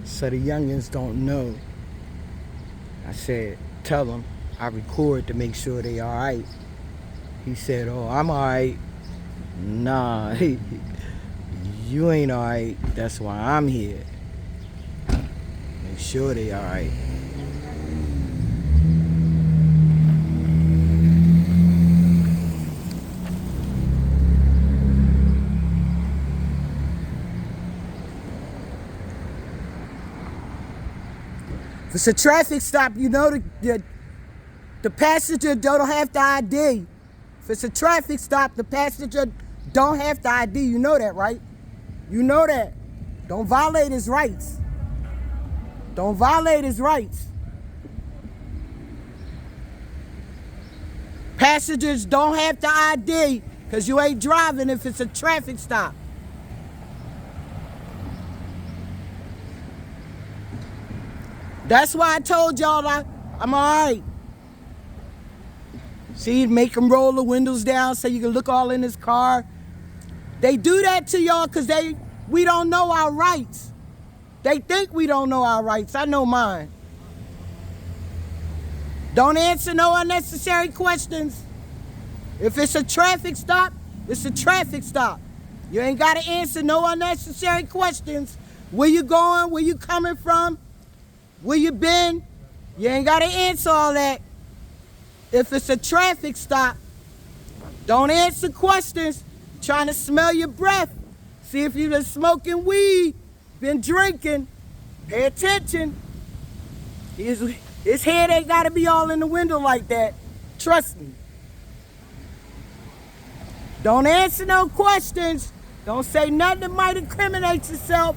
so the youngins don't know. I said, tell them I record to make sure they all right. He said, oh, I'm all right. Nah, you ain't all right. That's why I'm here. Make sure they all right. If it's a traffic stop, you know the passenger don't have the ID. If it's a traffic stop, the passenger don't have the ID. You know that, right? You know that. Don't violate his rights. Don't violate his rights. Passengers don't have the ID because you ain't driving if it's a traffic stop. That's why I told y'all I'm all right. See, make him roll the windows down so you can look all in his car. They do that to y'all because we don't know our rights. They think we don't know our rights. I know mine. Don't answer no unnecessary questions. If it's a traffic stop, it's a traffic stop. You ain't got to answer no unnecessary questions. Where you going? Where you coming from? Where you been? You ain't got to answer all that. If it's a traffic stop, don't answer questions. Trying to smell your breath. See if you've been smoking weed, been drinking. Pay attention. His head ain't got to be all in the window like that. Trust me. Don't answer no questions. Don't say nothing that might incriminate yourself.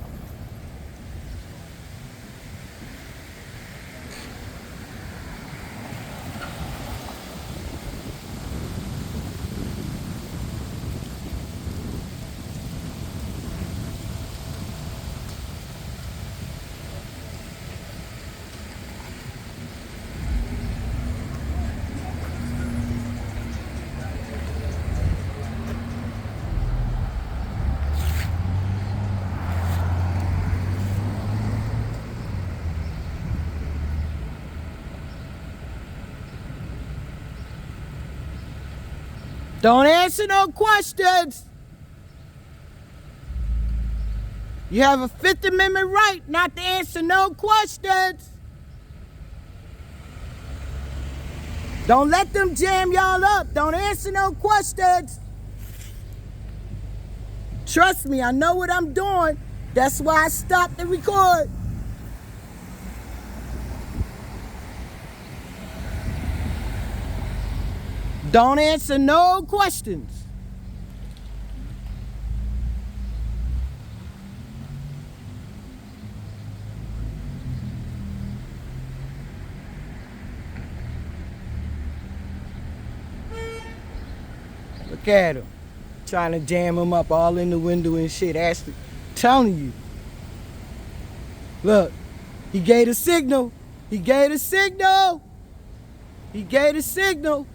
Don't answer no questions. You have a Fifth Amendment right not to answer no questions. Don't let them jam y'all up. Don't answer no questions. Trust me, I know what I'm doing. That's why I stopped the record. Don't answer no questions. Look at him. Trying to jam him up all in the window and shit. Ashley, telling you. Look, he gave the signal. He gave the signal. He gave the signal.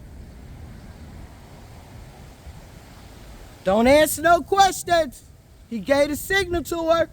Don't answer no questions. He gave the signal to her.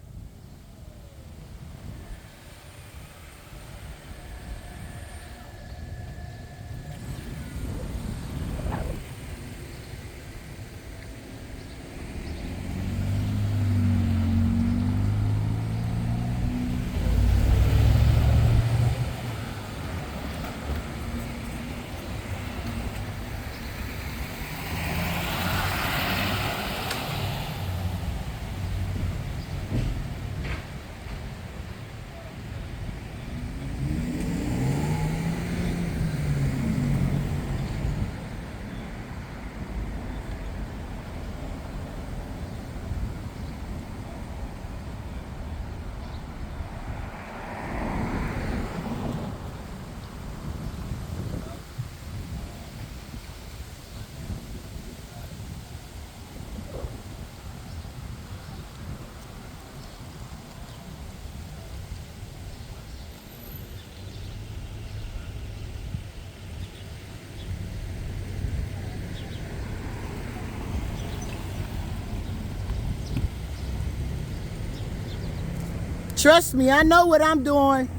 Trust me, I know what I'm doing.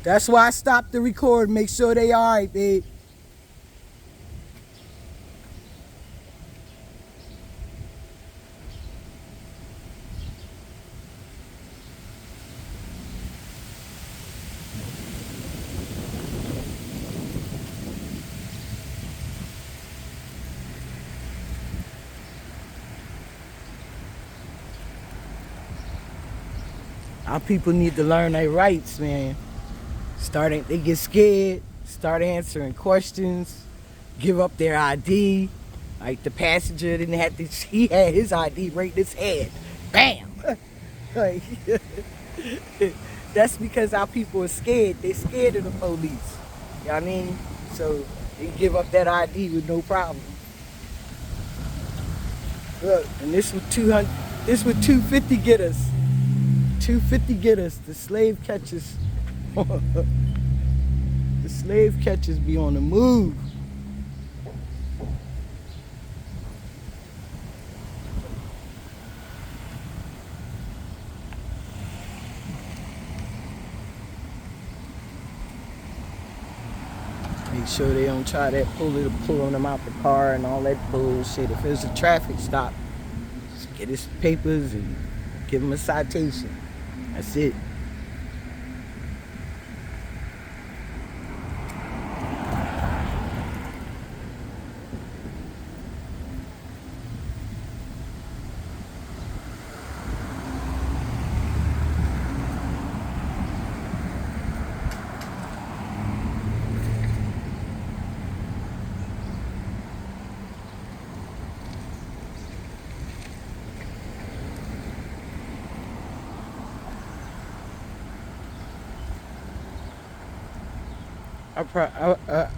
That's why I stopped the record. Make sure they all right, babe. Our people need to learn their rights, man. They get scared, start answering questions, give up their ID. Like the passenger didn't have to, he had his ID right in his head. Bam! Like, that's because our people are scared. They're scared of the police. You know what I mean? So they give up that ID with no problem. Look, and this would 250 get us. 250 get us. The slave catchers. The slave catchers be on the move. Make sure they don't try that pulling them out the car and all that bullshit. If it's a traffic stop, just get his papers and give him a citation. That's it.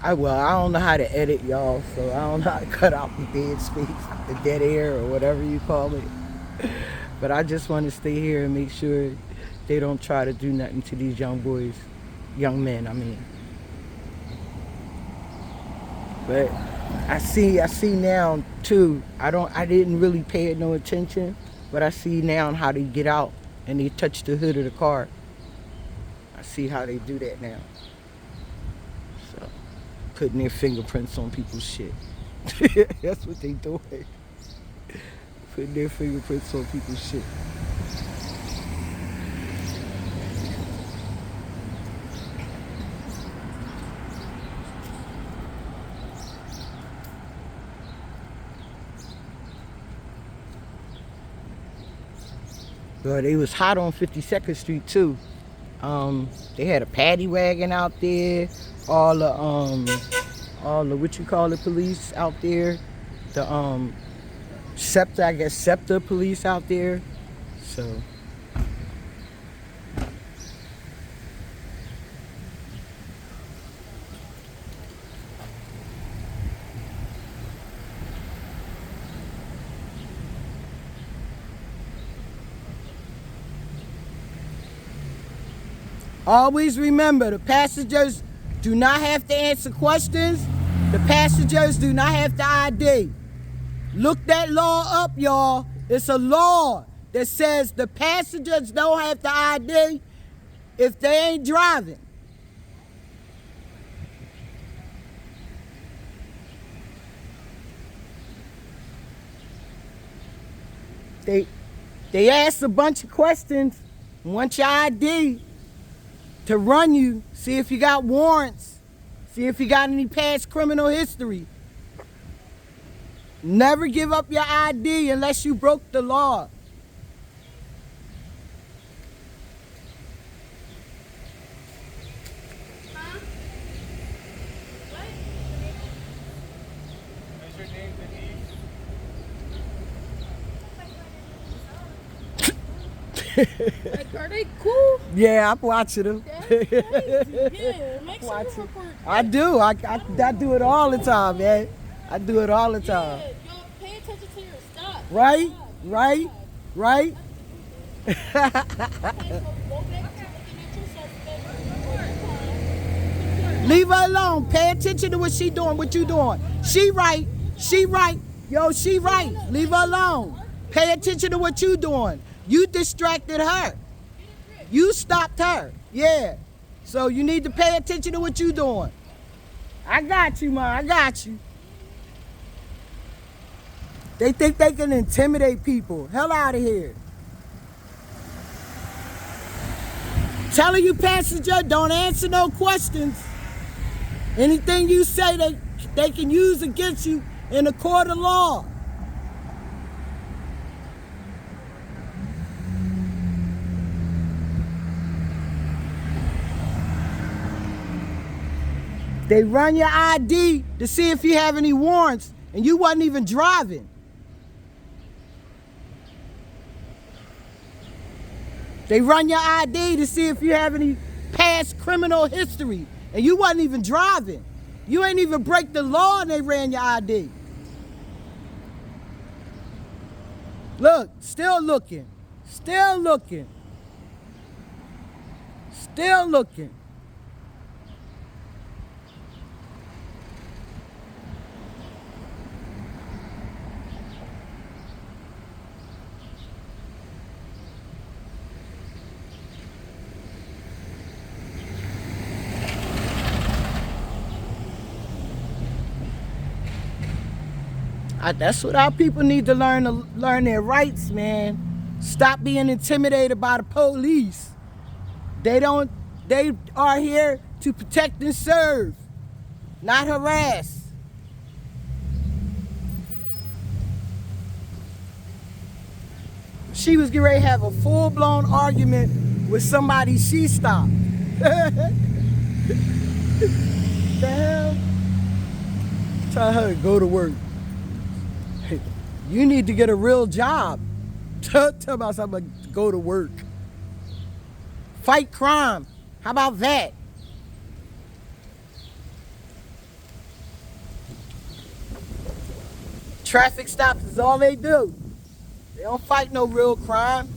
I don't know how to edit, y'all, so I don't know how to cut out the dead space, the dead air, or whatever you call it. But I just want to stay here and make sure they don't try to do nothing to these young boys, young men, I mean. But I see now too. I didn't really pay it no attention, but I see now how they get out and they touch the hood of the car. I see how they do that now. So, putting their fingerprints on people's shit. That's what they doing. Putting their fingerprints on people's shit. But they was hot on 52nd Street too. They had a paddy wagon out there, all the what you call it police out there, the SEPTA police out there. So always remember, the passengers do not have to answer questions. The passengers do not have to ID. Look that law up, y'all. It's a law that says the passengers don't have to ID if they ain't driving. They ask a bunch of questions, want your ID to run you, see if you got warrants, see if you got any past criminal history. Never give up your ID unless you broke the law. Huh? What? Is your name Denise? Like, are they cool? Yeah, I'm watching them. That's crazy. Yeah, make some Watch it. report. I do. I do it all the time, man. I do it all the time. Yeah, y'all pay attention to your stop. Right? Stop. Right? Right? Okay, so go back to looking at yourself, baby. Leave her alone. Pay attention to what she doing, what you doing. She right. She right. Yo, she right. Leave her alone. Pay attention to what you doing. You distracted her. You stopped her. Yeah. So you need to pay attention to what you doing. I got you, man. I got you. They think they can intimidate people. Hell out of here. Telling you, passenger, don't answer no questions. Anything you say, they can use against you in a court of law. They run your ID to see if you have any warrants, and you wasn't even driving. They run your ID to see if you have any past criminal history, and you wasn't even driving. You ain't even break the law, and they ran your ID. Look, still looking. Still looking. Still looking. That's what our people need to learn their rights, man. Stop being intimidated by the police. They are here to protect and serve, not harass. She was getting ready to have a full-blown argument with somebody she stopped. The hell? Tell her to go to work. You need to get a real job. Tell about something to go to work. Fight crime. How about that? Traffic stops is all they do. They don't fight no real crime.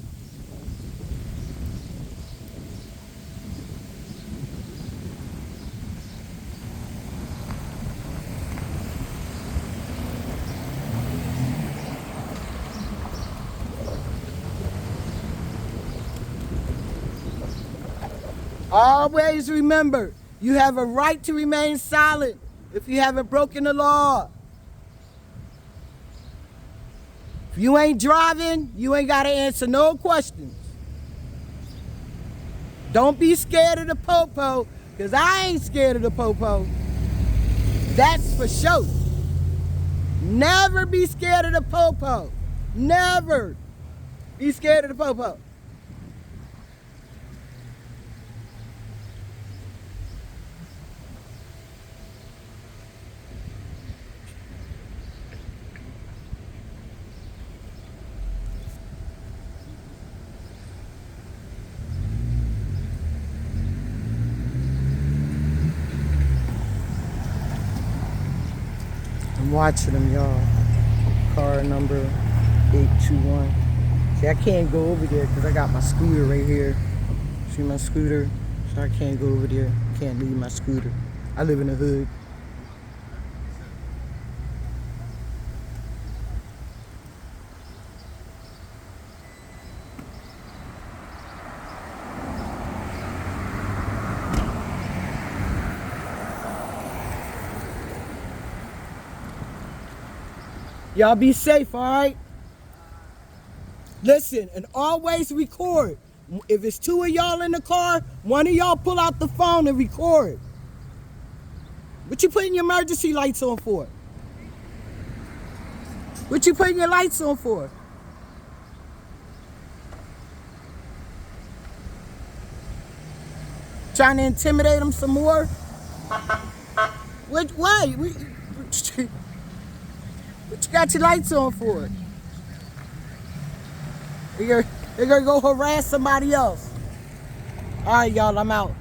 Always remember, you have a right to remain silent if you haven't broken the law. If you ain't driving, you ain't got to answer no questions. Don't be scared of the popo, because I ain't scared of the popo. That's for sure. Never be scared of the popo. Never be scared of the popo. I'm watching them, y'all. Car number 821. See, I can't go over there because I got my scooter right here. See my scooter? So I can't go over there. Can't leave my scooter. I live in the hood. Y'all be safe, all right? Listen, and always record. If it's two of y'all in the car, one of y'all pull out the phone and record. What you putting your emergency lights on for? What you putting your lights on for? Trying to intimidate them some more? Why? What you got your lights on for? They're gonna go harass somebody else. All right, y'all, I'm out.